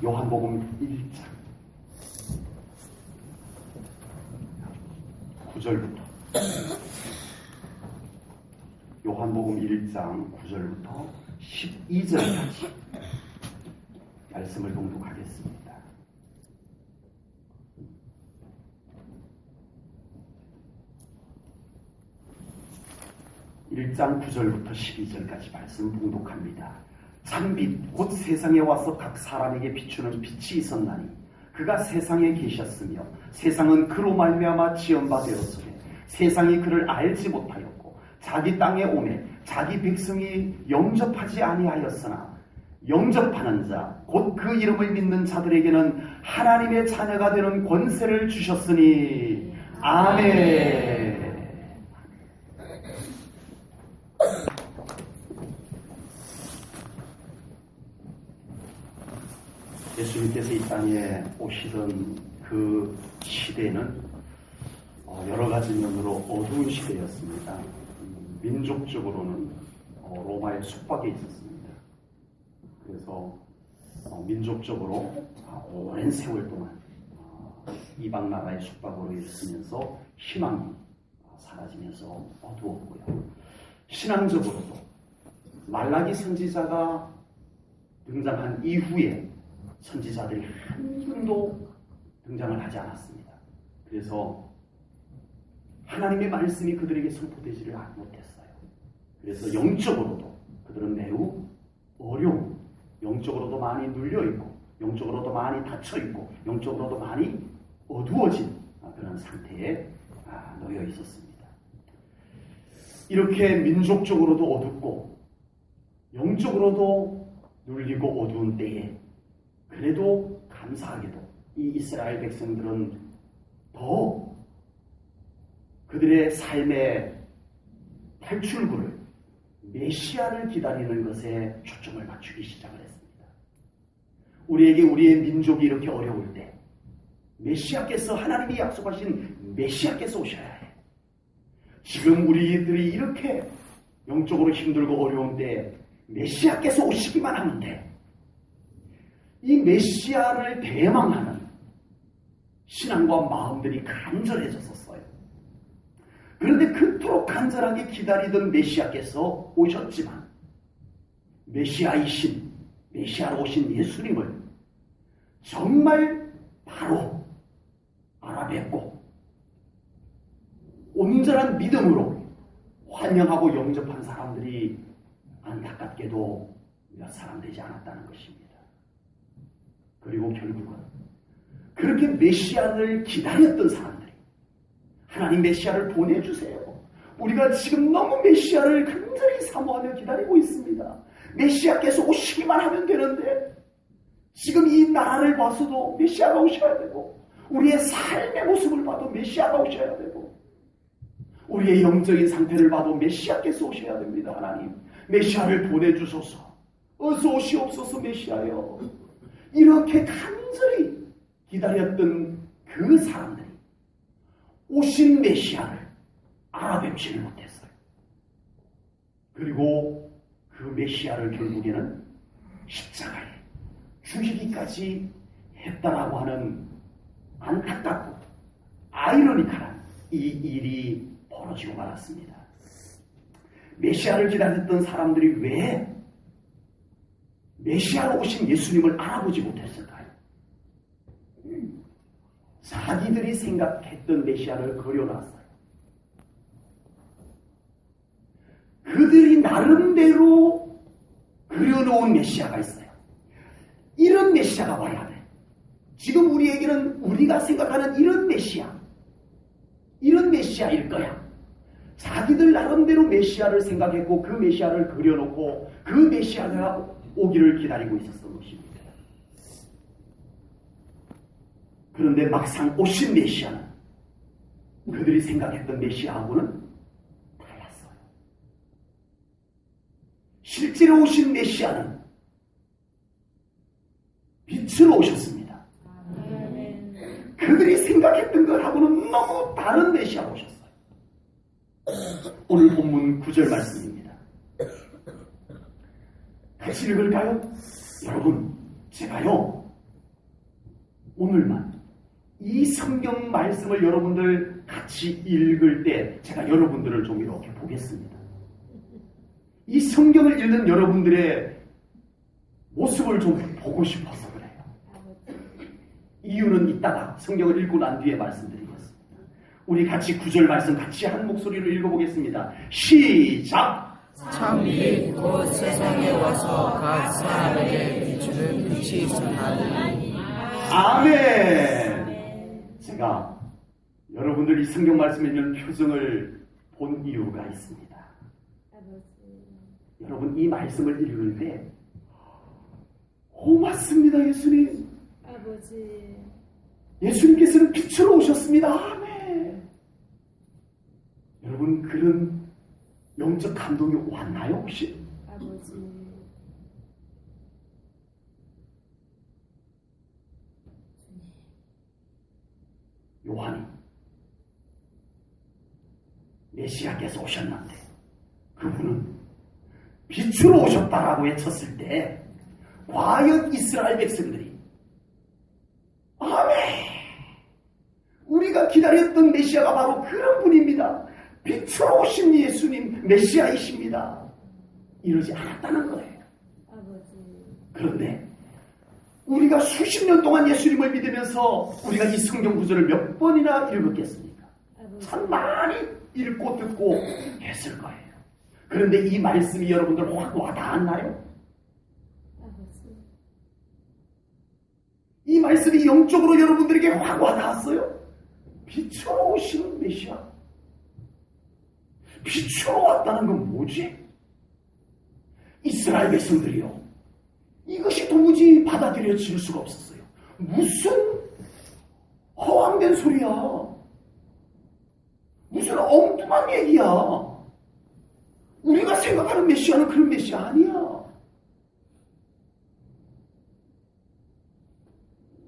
요한복음 1장 9절부터 요한복음 1장 9절부터 12절까지 말씀을 봉독하겠습니다. (1장 9절부터 12절까지) 말씀 봉독합니다. 참빛 곧 세상에 와서 각 사람에게 비추는 빛이 있었나니 그가 세상에 계셨으며 세상은 그로 말미암아 지은 바 되었으되 세상이 그를 알지 못하였고 자기 땅에 오매 자기 백성이 영접하지 아니하였으나 영접하는 자 곧 그 이름을 믿는 자들에게는 하나님의 자녀가 되는 권세를 주셨으니 아멘. 예수님께서 이 땅에 오시던 그 시대는 여러 가지 면으로 어두운 시대였습니다. 민족적으로는 로마의 속박에 있었습니다. 그래서 민족적으로 오랜 세월 동안 이방 나라의 속박으로 있으면서 희망이 사라지면서 어두웠고요. 신앙적으로도 말라기 선지자가 등장한 이후에 선지자들이 한 명도 등장을 하지 않았습니다. 그래서 하나님의 말씀이 그들에게 선포되지를 못했어요. 그래서 영적으로도 그들은 매우 어려운, 영적으로도 많이 눌려있고 영적으로도 많이 닫혀있고 영적으로도 많이 어두워진 그런 상태에 놓여 있었습니다. 이렇게 민족적으로도 어둡고 영적으로도 눌리고 어두운 때에 그래도 감사하게도 이 이스라엘 백성들은 더 그들의 삶의 탈출구를 메시아를 기다리는 것에 초점을 맞추기 시작을 했습니다. 우리에게 우리의 민족이 이렇게 어려울 때 메시아께서, 하나님이 약속하신 메시아께서 오셔야 해. 지금 우리들이 이렇게 영적으로 힘들고 어려운 때 메시아께서 오시기만 하면 돼. 이 메시아를 대망하는 신앙과 마음들이 간절해졌었어요. 그런데 그토록 간절하게 기다리던 메시아께서 오셨지만 메시아로 오신 예수님을 정말 바로 알아뵙고 온전한 믿음으로 환영하고 영접한 사람들이 안타깝게도 몇 사람 되지 않았다는 것입니다. 그리고 결국은 그렇게 메시아를 기다렸던 사람들이 하나님 메시아를 보내주세요. 우리가 지금 너무 메시아를 간절히 사모하며 기다리고 있습니다. 메시아께서 오시기만 하면 되는데 지금 이 나라를 봐서도 메시아가 오셔야 되고 우리의 삶의 모습을 봐도 메시아가 오셔야 되고 우리의 영적인 상태를 봐도 메시아께서 오셔야 됩니다. 하나님 메시아를 보내주소서. 어서 오시옵소서 메시아여. 이렇게 간절히 기다렸던 그 사람들이 오신 메시아를 알아뵙지를 못했어요. 그리고 그 메시아를 결국에는 십자가에 죽이기까지 했다라고 하는 안타깝고 아이러니컬한 이 일이 벌어지고 말았습니다. 메시아를 기다렸던 사람들이 왜 메시아로 오신 예수님을 알아보지 못했을까요? 자기들이 생각했던 메시아를 그려놨어요. 그들이 나름대로 그려놓은 메시아가 있어요. 이런 메시아가 와야 돼. 지금 우리에게는 우리가 생각하는 이런 메시아일 거야. 자기들 나름대로 메시아를 생각했고 그 메시아를 그려놓고 그 메시아가 오기를 기다리고 있었던 것입니다. 그런데 막상 오신 메시아는 그들이 생각했던 메시아하고는 달랐어요. 실제로 오신 메시아는 빛으로 오셨습니다. 그들이 생각했던 것하고는 너무 다른 메시아가 오셨어요. 오늘 본문 9절 말씀입니다. 같이 읽을까요? 여러분, 제가요 오늘만 이 성경 말씀을 여러분들 같이 읽을 때 제가 여러분들을 좀 이렇게 보겠습니다. 이 성경을 읽는 여러분들의 모습을 좀 보고 싶어서 그래요. 이유는 이따가 성경을 읽고 난 뒤에 말씀드리겠습니다. 우리 같이 9절 말씀 같이 한 목소리로 읽어보겠습니다. 시작! 참빛 곧 세상에 와서 각 사람에게 비추는 빛이 있었나니. 아멘! 제가 여러분들이 성경 말씀 읽는 표정을 본 이유가 있습니다. 여러분 이 말씀을 읽을 때 맞습니다. 예수님. 아버지. 예수님께서는 빛으로 오셨습니다. 아멘. 여러분 그런 영적 감동이 왔나요 혹시? 아버지. 요한이 메시아께서 오셨는데 그분은 빛으로 오셨다라고 외쳤을 때 과연 이스라엘 백성들이 아멘! 우리가 기다렸던 메시아가 바로 그런 분입니다. 빛으로 오신 예수님 메시아이십니다. 이러지 않았다는 거예요. 아버지. 그런데 우리가 수십 년 동안 예수님을 믿으면서 우리가 이 성경 구절을 몇 번이나 읽었겠습니까? 참 많이 읽고 듣고 했을 거예요. 그런데 이 말씀이 여러분들 확 와닿았나요? 아버지. 이 말씀이 영적으로 여러분들에게 확 와닿았어요? 빛으로 오시는 메시아. 빛으로 왔다는 건 뭐지? 이스라엘 백성들이요. 이것이 도무지 받아들여질 수가 없었어요. 무슨 허황된 소리야. 무슨 엉뚱한 얘기야. 우리가 생각하는 메시아는 그런 메시아 아니야.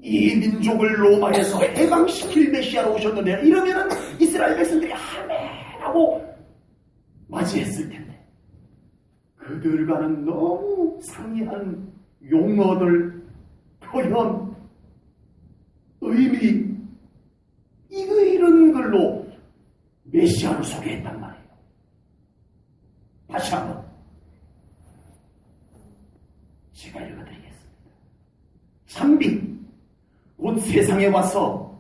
이 민족을 로마에서 해방시킬 메시아로 오셨는데 이러면은 이스라엘 백성들이 아멘하고 맞이했을 텐데 그들과는 너무 상이한 용어들, 표현, 의미 이런 걸로 메시아를 소개했단 말이에요. 다시 한번 제가 읽어드리겠습니다. 참빛 곧 세상에 와서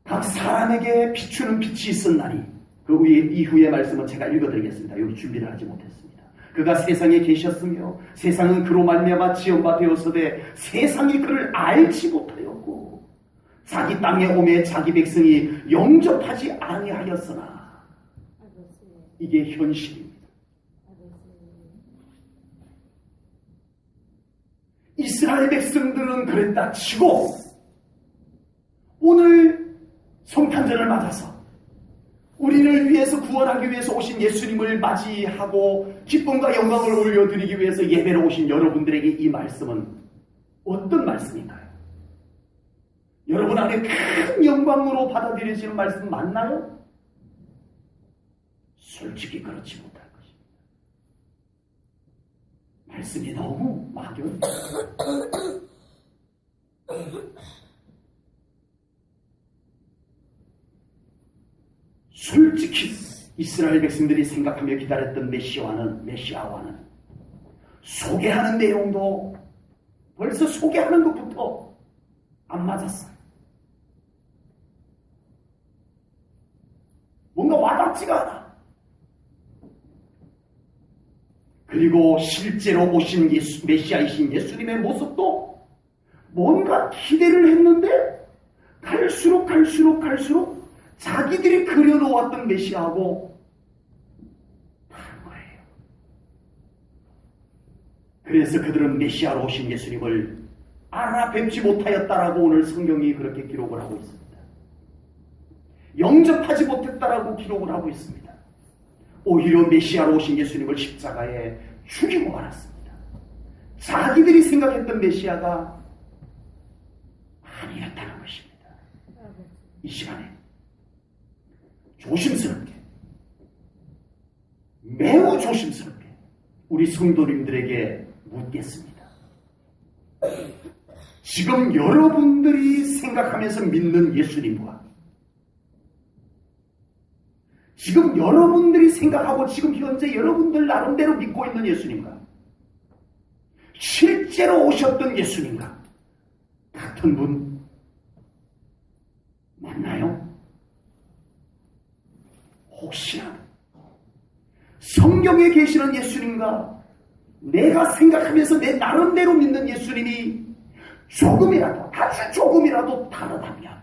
각 사람에게 비추는 빛이 있었나니 그 이후의 말씀은 제가 읽어드리겠습니다. 여기 준비를 하지 못했습니다. 그가 세상에 계셨으며 세상은 그로 말미암아 지은 바 되었으되 세상이 그를 알지 못하였고 자기 땅에 오매 자기 백성이 영접하지 아니하였으나 이게 현실입니다. 이스라엘 백성들은 그랬다 치고 오늘 성탄절을 맞아서 우리를 위해서 구원하기 위해서 오신 예수님을 맞이하고 기쁨과 영광을 올려드리기 위해서 예배로 오신 여러분들에게 이 말씀은 어떤 말씀인가요? 여러분 안에 큰 영광으로 받아들여지는 말씀 맞나요? 솔직히 그렇지 못할 것입니다. 말씀이 너무 막연해요. 솔직히 이스라엘 백성들이 생각하며 기다렸던 메시아와는 소개하는 내용도 벌써 소개하는 것부터 안 맞았어요. 뭔가 와닿지가 않아. 그리고 실제로 오신 메시아이신 예수님의 모습도 뭔가 기대를 했는데 갈수록 자기들이 그려놓았던 메시아하고 다른 거예요. 그래서 그들은 메시아로 오신 예수님을 알아뵙지 못하였다라고 오늘 성경이 그렇게 기록을 하고 있습니다. 영접하지 못했다라고 기록을 하고 있습니다. 오히려 메시아로 오신 예수님을 십자가에 죽이고 말았습니다. 자기들이 생각했던 메시아가 아니었다는 것입니다. 이 시간에 조심스럽게, 매우 조심스럽게 우리 성도님들에게 묻겠습니다. 지금 여러분들이 생각하면서 믿는 예수님과 지금 여러분들이 생각하고 지금 현재 여러분들 나름대로 믿고 있는 예수님과 실제로 오셨던 예수님과 같은 분 맞나요? 혹시나 성경에 계시는 예수님과 내가 생각하면서 내 나름대로 믿는 예수님이 조금이라도 아주 조금이라도 다르다면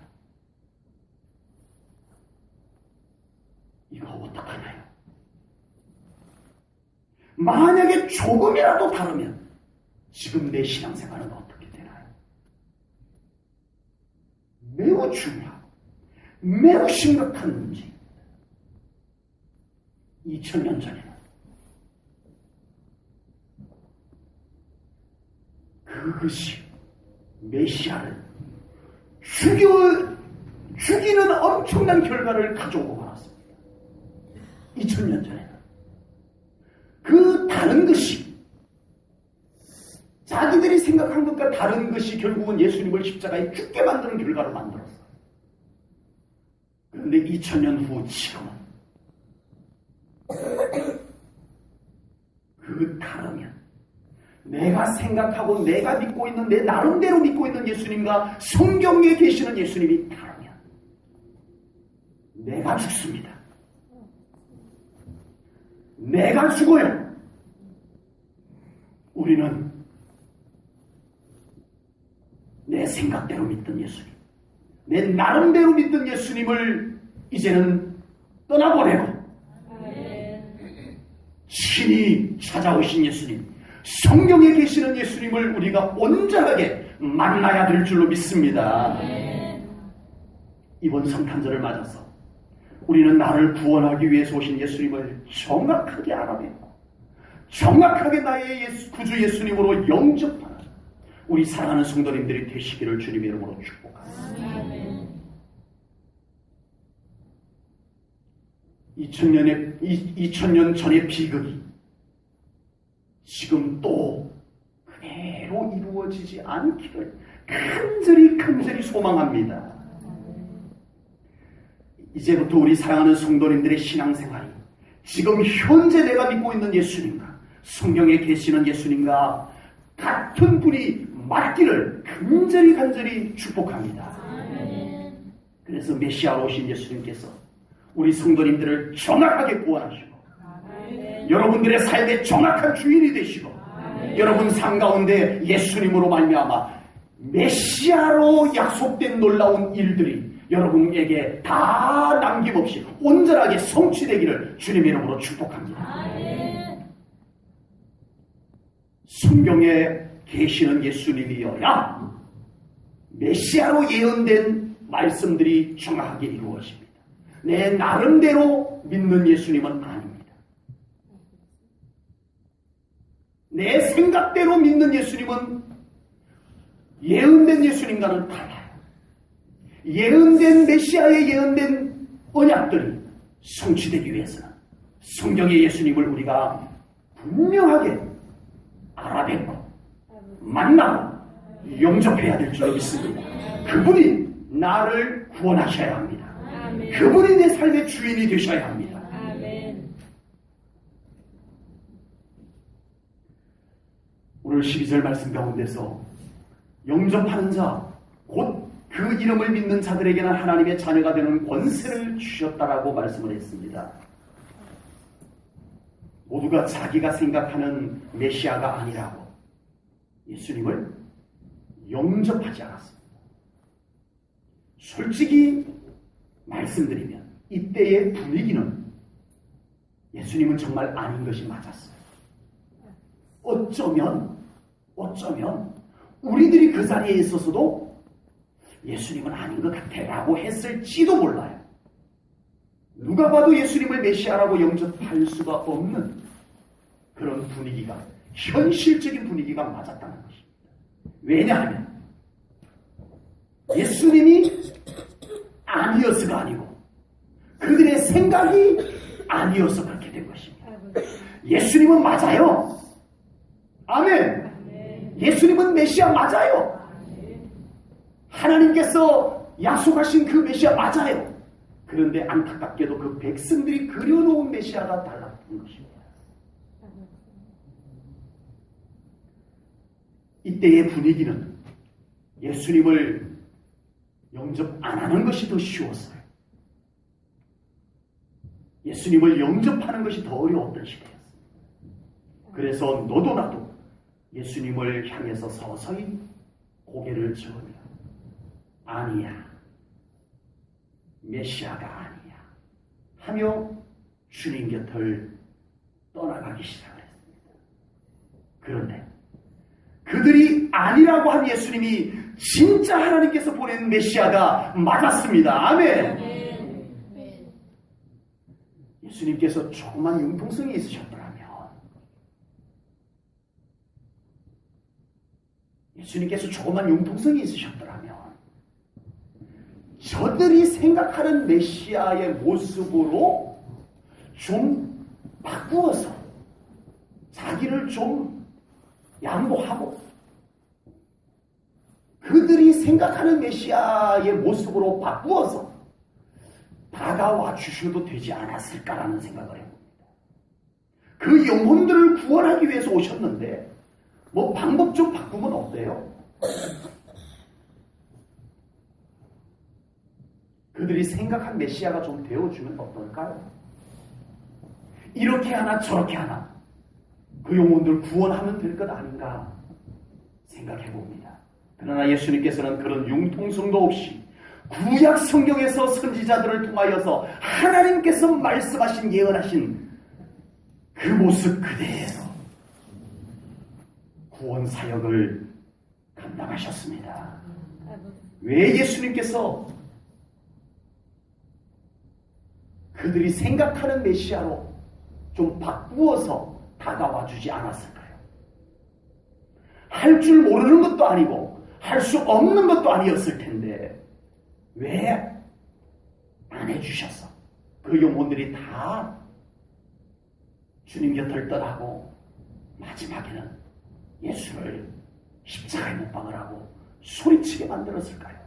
이거 어떡하나요? 만약에 조금이라도 다르면 지금 내 신앙생활은 어떻게 되나요? 매우 중요하고 매우 심각한 문제입니다. 2000년 전에는 그것이 메시아를 죽이는 엄청난 결과를 가져오고 말았습니다. 2000년 전에는 그 다른 것이 자기들이 생각한 것과 다른 것이 결국은 예수님을 십자가에 죽게 만드는 결과를 만들었어요. 그런데 2000년 후 지금은 그 다르면 내가 생각하고 내가 믿고 있는 내 나름대로 믿고 있는 예수님과 성경에 계시는 예수님이 다르면 내가 죽습니다. 내가 죽어요. 우리는 내 생각대로 믿던 예수님, 내 나름대로 믿던 예수님을 이제는 떠나보내고 친히 찾아오신 예수님, 성경에 계시는 예수님을 우리가 온전하게 만나야 될 줄로 믿습니다. 이번 성탄절을 맞아서 우리는 나를 구원하기 위해서 오신 예수님을 정확하게 알아내고 정확하게 나의 구주 예수님으로 영접하는 우리 사랑하는 성도님들이 되시기를 주님의 이름으로 축복합니다. 2000년 전의 비극이 지금 또 그대로 이루어지지 않기를 간절히 소망합니다. 이제부터 우리 사랑하는 성도님들의 신앙생활이 지금 현재 내가 믿고 있는 예수님과 성경에 계시는 예수님과 같은 분이 맞기를 간절히 축복합니다. 그래서 메시아로 오신 예수님께서 우리 성도님들을 정확하게 구원하시고 여러분들의 삶의 정확한 주인이 되시고 여러분 삶 가운데 예수님으로 말미암아 메시아로 약속된 놀라운 일들이 여러분에게 다 남김없이 온전하게 성취되기를 주님의 이름으로 축복합니다. 성경에 계시는 예수님이어야 메시아로 예언된 말씀들이 정확하게 이루어집니다. 내 나름대로 믿는 예수님은 아닙니다. 내 생각대로 믿는 예수님은 예언된 예수님과는 달라요. 예언된 메시아의 예언된 언약들이 성취되기 위해서는 성경의 예수님을 우리가 분명하게 알아뵙고 만나고 영접해야 될 줄로 믿습니다. 그분이 나를 구원하셔야 합니다. 그분이 내 삶의 주인이 되셔야 합니다. 오늘 12절 말씀 가운데서 영접하는 자, 곧 그 이름을 믿는 자들에게는 하나님의 자녀가 되는 권세를 주셨다라고 말씀을 했습니다. 모두가 자기가 생각하는 메시아가 아니라고 예수님을 영접하지 않았습니다. 솔직히 말씀드리면 이때의 분위기는 예수님은 정말 아닌 것이 맞았어요. 어쩌면 우리들이 그 자리에 있어서도 예수님은 아닌 것 같아라고 했을지도 몰라요. 누가 봐도 예수님을 메시아라고 영접할 수가 없는 그런 분위기가, 현실적인 분위기가 맞았다는 것입니다. 왜냐하면 예수님이 아니어서가 아니고 그들의 생각이 아니어서 그렇게 된 것입니다. 예수님은 맞아요. 아멘. 예수님은 메시아 맞아요. 하나님께서 약속하신 그 메시아 맞아요. 그런데 안타깝게도 그 백성들이 그려놓은 메시아가 달랐던 것입니다. 이때의 분위기는 예수님을 영접 안 하는 것이 더 쉬웠어요. 예수님을 영접하는 것이 더 어려웠던 시대였어요. 그래서 너도 나도 예수님을 향해서 서서히 고개를 저으며 아니야, 메시아가 아니야 하며 주님 곁을 떠나가기 시작했습니다. 그런데 그들이 아니라고 한 예수님이 진짜 하나님께서 보낸 메시아가 맞았습니다. 아멘. 예수님께서 조그만 융통성이 있으셨더라면, 예수님께서 조그만 융통성이 있으셨더라면 저들이 생각하는 메시아의 모습으로 좀 바꾸어서 자기를 좀 양보하고 그들이 생각하는 메시아의 모습으로 바꾸어서 다가와 주셔도 되지 않았을까라는 생각을 해봅니다. 그 영혼들을 구원하기 위해서 오셨는데 뭐 방법 좀 바꾸면 어때요? 그들이 생각한 메시아가 좀 되어주면 어떨까요? 이렇게 하나 저렇게 하나 그 영혼들 구원하면 될 것 아닌가 생각해 봅니다. 그러나 예수님께서는 그런 융통성도 없이 구약 성경에서 선지자들을 통하여서 하나님께서 말씀하신 예언하신 그 모습 그대로 구원 사역을 감당하셨습니다. 왜 예수님께서 그들이 생각하는 메시아로 좀 바꾸어서 다가와 주지 않았을까요? 할 줄 모르는 것도 아니고 할 수 없는 것도 아니었을 텐데 왜 안 해주셔서 그 영혼들이 다 주님 곁을 떠나고 마지막에는 예수를 십자가에 못 박으라고 소리치게 만들었을까요?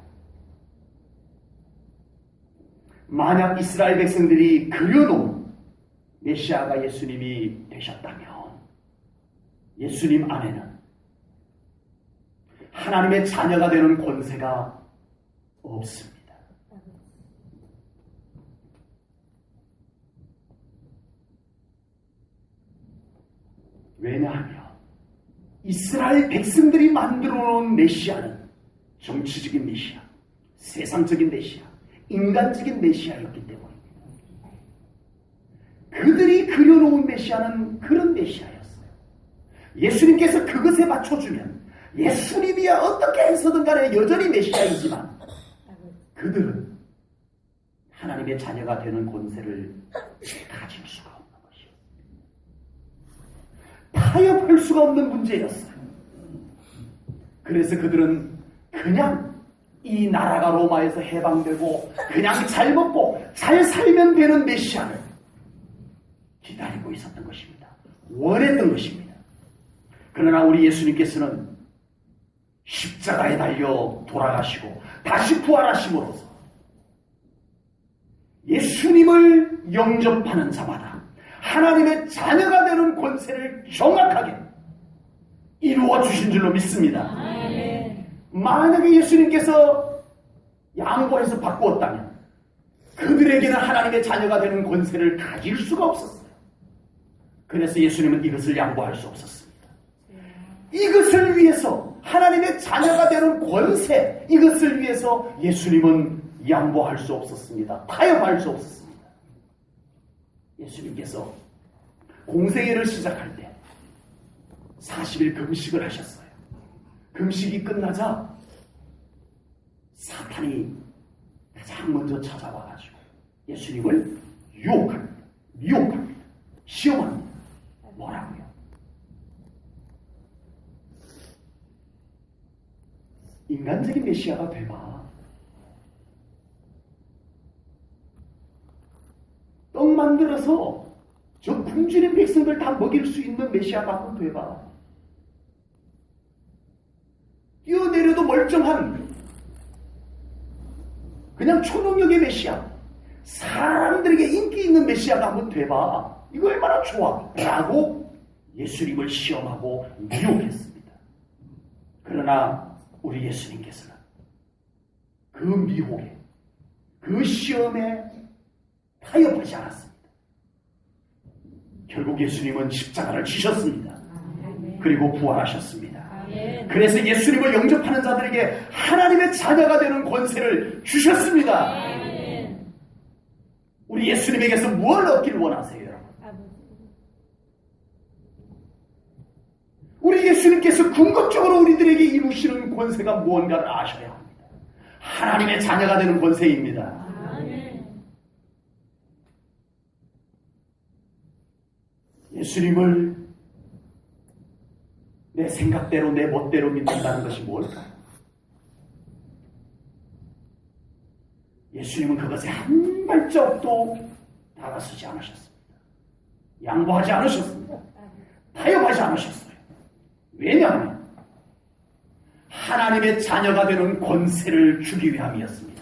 만약 이스라엘 백성들이 그려놓은 메시아가 예수님이 되셨다면 예수님 안에는 하나님의 자녀가 되는 권세가 없습니다. 왜냐하면 이스라엘 백성들이 만들어 놓은 메시아는 정치적인 메시아, 세상적인 메시아, 인간적인 메시아였기 때문입니다. 그들이 그려놓은 메시아는 그런 메시아였어요. 예수님께서 그것에 맞춰주면 예수님이야 어떻게 해서든 간에 여전히 메시아이지만 그들은 하나님의 자녀가 되는 권세를 가질 수가 없는 것이요. 타협할 수가 없는 문제였어요. 그래서 그들은 그냥 이 나라가 로마에서 해방되고 그냥 잘 먹고 잘 살면 되는 메시아를 기다리고 있었던 것입니다. 원했던 것입니다. 그러나 우리 예수님께서는 십자가에 달려 돌아가시고 다시 부활하심으로써 예수님을 영접하는 자마다 하나님의 자녀가 되는 권세를 정확하게 이루어 주신 줄로 믿습니다. 만약에 예수님께서 양보해서 바꾸었다면 그들에게는 하나님의 자녀가 되는 권세를 가질 수가 없었어요. 그래서 예수님은 이것을 양보할 수 없었습니다. 이것을 위해서 하나님의 자녀가 되는 권세, 이것을 위해서 예수님은 양보할 수 없었습니다. 타협할 수 없었습니다. 예수님께서 공생애를 시작할 때 40일 금식을 하셨어요. 금식이 끝나자 사탄이 가장 먼저 찾아와가지고 예수님을 유혹합니다. 시험합니다. 뭐라고요? 인간적인 메시아가 되봐. 떡 만들어서 저 굶주린 백성들 다 먹일 수 있는 메시아가 한번 되봐. 뛰어내려도 멀쩡한 그냥 초능력의 메시아, 사람들에게 인기 있는 메시아가 한번 돼봐. 이거 얼마나 좋아. 라고 예수님을 시험하고 미혹했습니다. 그러나 우리 예수님께서는 그 미혹에, 그 시험에 타협하지 않았습니다. 결국 예수님은 십자가를 지셨습니다. 그리고 부활하셨습니다. 그래서 예수님을 영접하는 자들에게 하나님의 자녀가 되는 권세를 주셨습니다. 우리 예수님에게서 무엇을 얻기를 원하세요, 여러분? 우리 예수님께서 궁극적으로 우리들에게 이루시는 권세가 무언가를 아셔야 합니다. 하나님의 자녀가 되는 권세입니다. 예수님을 내 생각대로 내 멋대로 믿는다는 것이 뭘까? 예수님은 그것에 한 발짝도 다가서지 않으셨습니다. 양보하지 않으셨습니다. 타협하지 않으셨어요. 왜냐하면 하나님의 자녀가 되는 권세를 주기 위함이었습니다.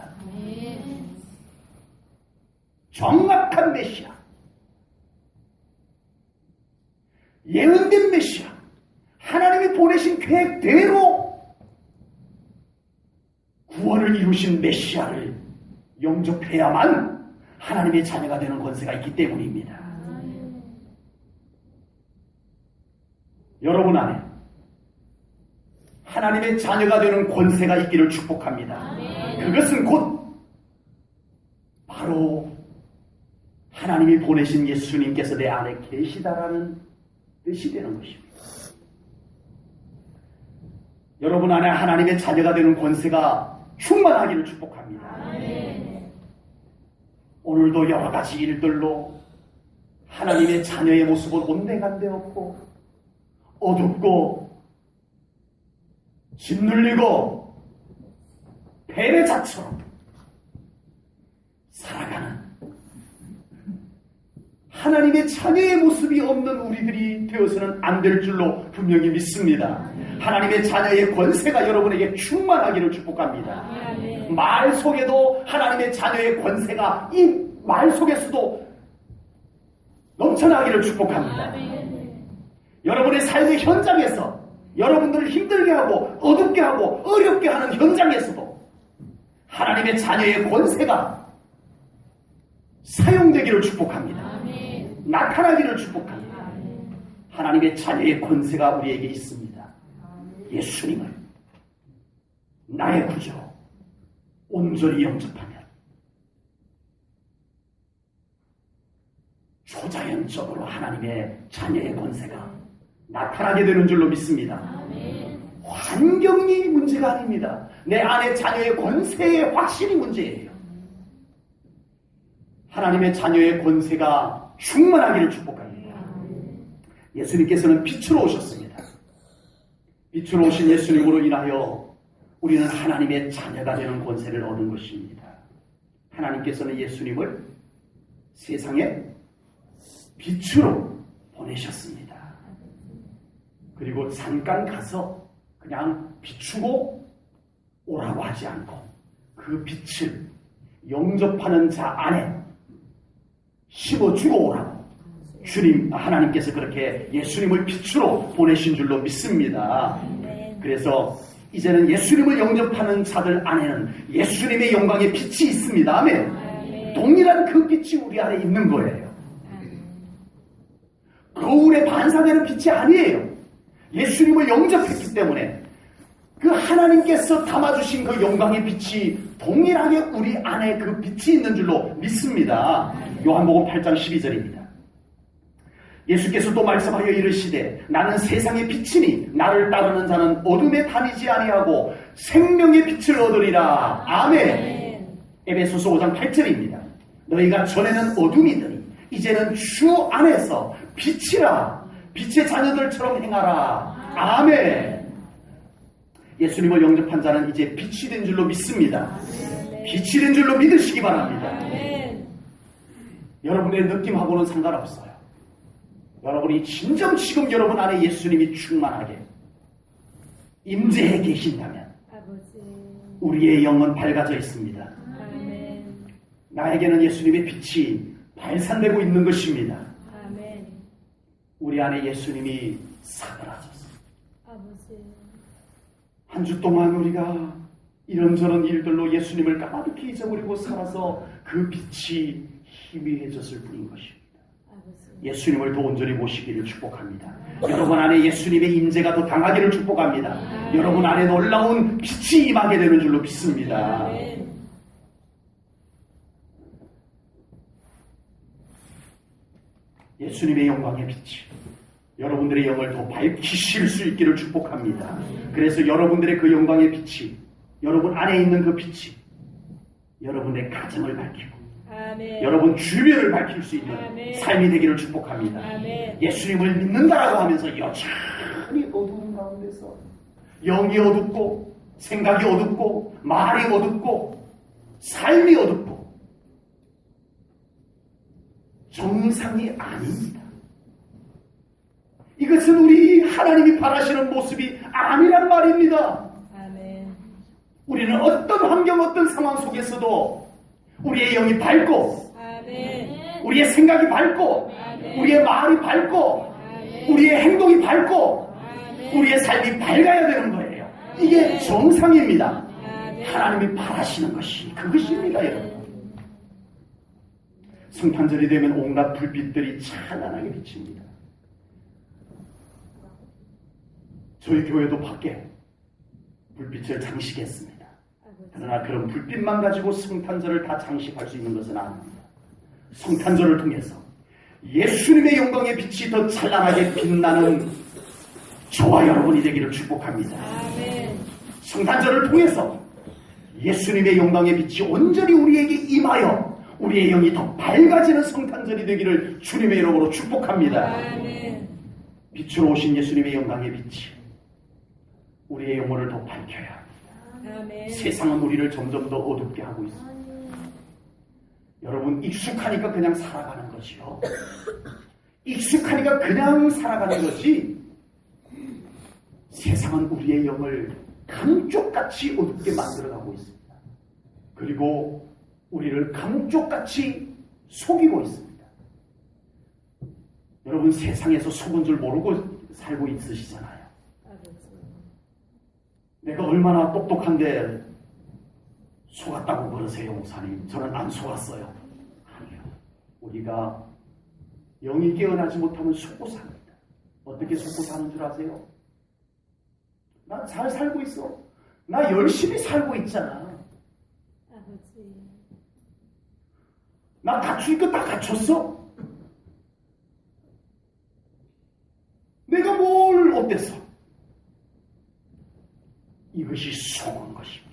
정확한 메시아, 예언된 메시아, 하나님이 보내신 계획대로 구원을 이루신 메시아를 영접해야만 하나님의 자녀가 되는 권세가 있기 때문입니다. 여러분 안에 하나님의 자녀가 되는 권세가 있기를 축복합니다. 그것은 곧 바로 하나님이 보내신 예수님께서 내 안에 계시다라는 뜻이 되는 것입니다. 여러분 안에 하나님의 자녀가 되는 권세가 충만하기를 축복합니다. 오늘도 여러 가지 일들로 하나님의 자녀의 모습은 온데간데 없고 어둡고 짓눌리고 패배자처럼 살아가는 하나님의 자녀의 모습이 없는 우리들이 되어서는 안 될 줄로 분명히 믿습니다. 하나님의 자녀의 권세가 여러분에게 충만하기를 축복합니다. 말 속에도 하나님의 자녀의 권세가 이 말 속에서도 넘쳐나기를 축복합니다. 여러분의 삶의 현장에서 여러분들을 힘들게 하고 어둡게 하고 어렵게 하는 현장에서도 하나님의 자녀의 권세가 사용되기를 축복합니다. 나타나기를 축복합니다. 하나님의 자녀의 권세가 우리에게 있습니다. 예수님을 나의 구주로 온전히 영접하면 초자연적으로 하나님의 자녀의 권세가 나타나게 되는 줄로 믿습니다. 환경이 문제가 아닙니다. 내 안에 자녀의 권세의 확신이 문제예요. 하나님의 자녀의 권세가 충만하기를 축복합니다. 예수님께서는 빛으로 오셨습니다. 빛으로 오신 예수님으로 인하여 우리는 하나님의 자녀가 되는 권세를 얻은 것입니다. 하나님께서는 예수님을 세상에 빛으로 보내셨습니다. 그리고 잠깐 가서 그냥 비추고 오라고 하지 않고 그 빛을 영접하는 자 안에 심어주고 오라고 주님 하나님께서 그렇게 예수님을 빛으로 보내신 줄로 믿습니다. 그래서 이제는 예수님을 영접하는 자들 안에는 예수님의 영광의 빛이 있습니다. 아멘. 동일한 그 빛이 우리 안에 있는 거예요. 거울에 반사되는 빛이 아니에요. 예수님을 영접했기 때문에 그 하나님께서 담아주신 그 영광의 빛이 동일하게 우리 안에 그 빛이 있는 줄로 믿습니다. 요한복음 8장 12절입니다. 예수께서 또 말씀하여 이르시되 나는 세상의 빛이니 나를 따르는 자는 어둠에 다니지 아니하고 생명의 빛을 얻으리라. 아멘. 에베소서 5장 8절입니다. 너희가 전에는 어둠이더니 이제는 주 안에서 빛이라. 빛의 자녀들처럼 행하라. 아멘. 예수님을 영접한 자는 이제 빛이 된 줄로 믿습니다. 빛이 된 줄로 믿으시기 바랍니다. 여러분의 느낌하고는 상관없어요. 여러분이 진정 지금 여러분 안에 예수님이 충만하게 임재해 계신다면 우리의 영은 밝아져 있습니다. 나에게는 예수님의 빛이 발산되고 있는 것입니다. 아멘. 우리 안에 예수님이 사그라졌어. 아버지. 한 주 동안 우리가 이런저런 일들로 예수님을 까마득히 잊어버리고 살아서 그 빛이 희미해졌을 뿐인 것입니다. 아버지. 예수님을 더 온전히 모시기를 축복합니다. 여러분 안에 예수님의 임재가 더 강하기를 축복합니다. 여러분 안에 놀라운 빛이 임하게 되는 줄로 믿습니다. 아멘. 예수님의 영광의 빛이 여러분들의 영을 더 밝히실 수 있기를 축복합니다. 그래서 여러분들의 그 영광의 빛이, 여러분 안에 있는 그 빛이 여러분의 가정을 밝히고 아멘. 여러분 주변을 밝힐 수 있는 아멘. 삶이 되기를 축복합니다. 아멘. 예수님을 믿는다라고 하면서 여전히 어두운 가운데서 영이 어둡고 생각이 어둡고 말이 어둡고 삶이 어둡고 정상이 아닙니다. 이것은 우리 하나님이 바라시는 모습이 아니란 말입니다. 아멘. 우리는 어떤 환경, 어떤 상황 속에서도 우리의 영이 밝고 아멘. 우리의 생각이 밝고 아멘. 우리의 말이 밝고 아멘. 우리의 행동이 밝고 아멘. 우리의 삶이 밝아야 되는 거예요. 이게 정상입니다. 아멘. 하나님이 바라시는 것이 그것입니다, 여러분. 성탄절이 되면 온갖 불빛들이 찬란하게 비칩니다. 저희 교회도 밖에 불빛을 장식했습니다. 그러나 그런 불빛만 가지고 성탄절을 다 장식할 수 있는 것은 아닙니다. 성탄절을 통해서 예수님의 영광의 빛이 더 찬란하게 빛나는 저와 여러분이 되기를 축복합니다. 아멘. 성탄절을 통해서 예수님의 영광의 빛이 온전히 우리에게 임하여 우리의 영이 더 밝아지는 성탄절이 되기를 주님의 이름으로 축복합니다. 아멘. 빛으로 오신 예수님의 영광의 빛이 우리의 영혼을 더 밝혀야 합니다. 아멘. 세상은 우리를 점점 더 어둡게 하고 있습니다. 여러분, 익숙하니까 그냥 살아가는 거지요. 익숙하니까 그냥 살아가는 거지. 세상은 우리의 영을 감쪽같이 어둡게 만들어가고 있습니다. 그리고 우리를 감쪽같이 속이고 있습니다. 여러분, 세상에서 속은 줄 모르고 살고 있으시잖아요. 아버지. 내가 얼마나 똑똑한데 속았다고 그러세요, 목사님? 저는 안 속았어요. 아니요. 우리가 영이 깨어나지 못하면 속고 삽니다. 어떻게 속고 사는 줄 아세요? 나 잘 살고 있어. 나 열심히 살고 있잖아. 아버지. 나 갖출 거 다 갖췄어. 내가 뭘 어땠어? 이것이 속은 것입니다.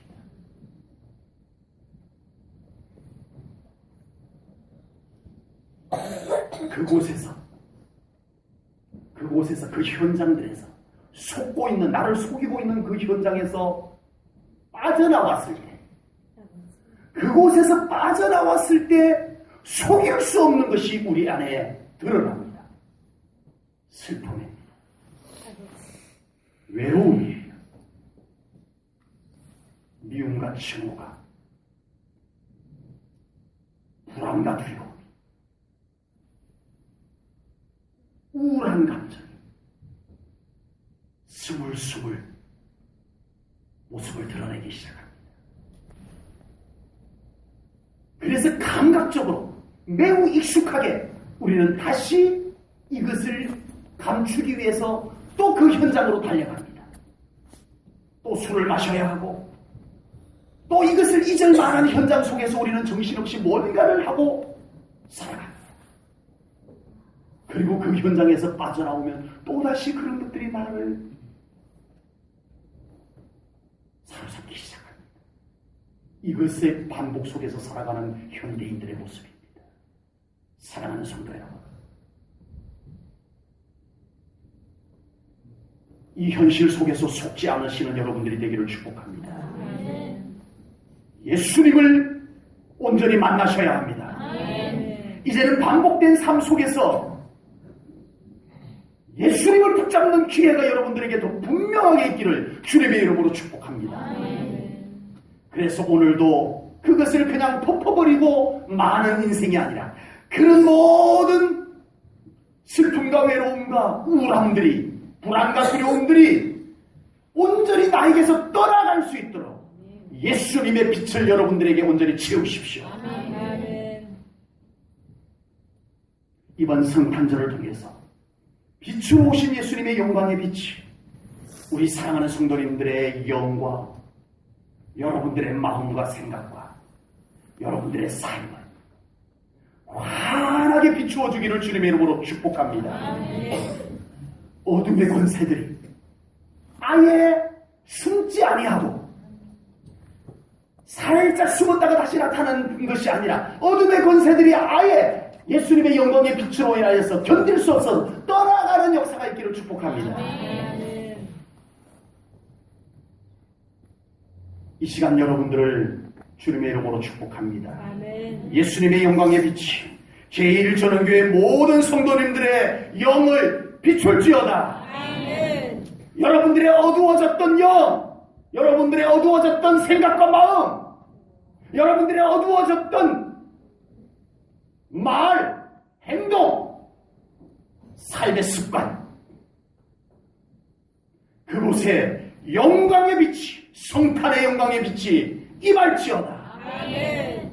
그곳에서 그 현장들에서 속고 있는, 나를 속이고 있는 그 현장에서 빠져나왔을 때, 그곳에서 빠져나왔을 때 속일 수 없는 것이 우리 안에 드러납니다. 슬픔입니다. 외로움이에요. 미움과 증오가, 불안과 두려움, 우울한 감정이 스물스물 모습을 드러내기 시작합니다. 그래서 감각적으로 매우 익숙하게 우리는 다시 이것을 감추기 위해서 또 그 현장으로 달려갑니다. 또 술을 마셔야 하고 또 이것을 잊을 만한 현장 속에서 우리는 정신없이 뭔가를 하고 살아갑니다. 그리고 그 현장에서 빠져나오면 또다시 그런 것들이 나를 사로잡기 시작합니다. 이것의 반복 속에서 살아가는 현대인들의 모습입니다. 사랑하는 성도 여러분, 이 현실 속에서 속지 않으시는 여러분들이 되기를 축복합니다. 예수님을 온전히 만나셔야 합니다. 이제는 반복된 삶 속에서 예수님을 붙잡는 기회가 여러분들에게 더 분명하게 있기를 주님의 이름으로 축복합니다. 그래서 오늘도 그것을 그냥 덮어버리고 마는 인생이 아니라 그런 모든 슬픔과 외로움과 우울함들이, 불안과 두려움들이 온전히 나에게서 떠나갈 수 있도록 예수님의 빛을 여러분들에게 온전히 채우십시오. 아멘. 이번 성탄절을 통해서 빛으로 오신 예수님의 영광의 빛이 우리 사랑하는 성도님들의 영과 여러분들의 마음과 생각과 여러분들의 삶을 환하게 비추어 주기를 주님의 이름으로 축복합니다. 어둠의 권세들이 아예 숨지 아니하고 살짝 숨었다가 다시 나타나는 것이 아니라 어둠의 권세들이 아예 예수님의 영광의 빛으로 인하여서 견딜 수 없어서 떠나가는 역사가 있기를 축복합니다. 아멘. 이 시간 여러분들을 주님의 이름으로 축복합니다. 아멘. 예수님의 영광의 빛이 제1전원교회 모든 성도님들의 영을 비출지어다. 아멘. 여러분들의 어두워졌던 영, 여러분들의 어두워졌던 생각과 마음, 여러분들의 어두워졌던 말, 행동, 삶의 습관, 그곳에 영광의 빛이, 성탄의 영광의 빛이 임할지어다. 아멘.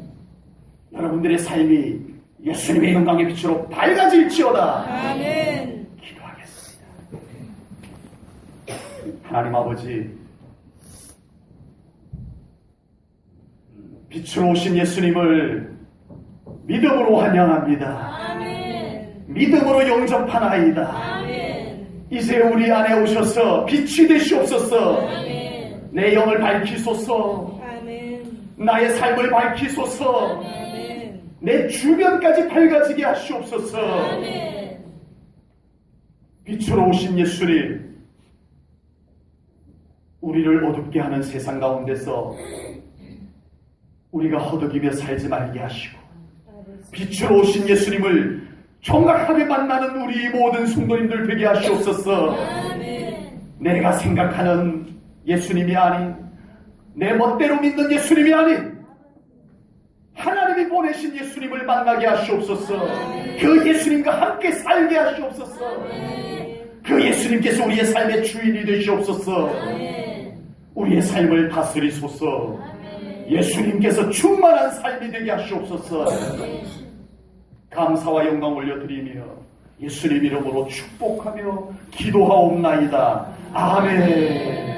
여러분들의 삶이 예수님의 영광의 빛으로 밝아질지어다. 아멘. 기도하겠습니다. 하나님 아버지, 빛으로 오신 예수님을 믿음으로 환영합니다. 아멘. 믿음으로 영접하나이다. 아멘. 이제 우리 안에 오셔서 빛이 되시옵소서. 아멘. 내 영을 밝히소서. 아멘. 나의 삶을 밝히소서. 아멘. 내 주변까지 밝아지게 하시옵소서. 아멘. 빛으로 오신 예수님, 우리를 어둡게 하는 세상 가운데서 우리가 허덕이며 살지 말게 하시고, 빛으로 오신 예수님을 정확하게 만나는 우리 모든 성도님들 되게 하시옵소서. 아멘. 내가 생각하는 예수님이 아닌, 내 멋대로 믿는 예수님이 아닌 하나님이 보내신 예수님을 만나게 하시옵소서. 그 예수님과 함께 살게 하시옵소서. 그 예수님께서 우리의 삶의 주인이 되시옵소서. 우리의 삶을 다스리소서. 예수님께서 충만한 삶이 되게 하시옵소서. 감사와 영광 올려드리며 예수님 이름으로 축복하며 기도하옵나이다. 아멘.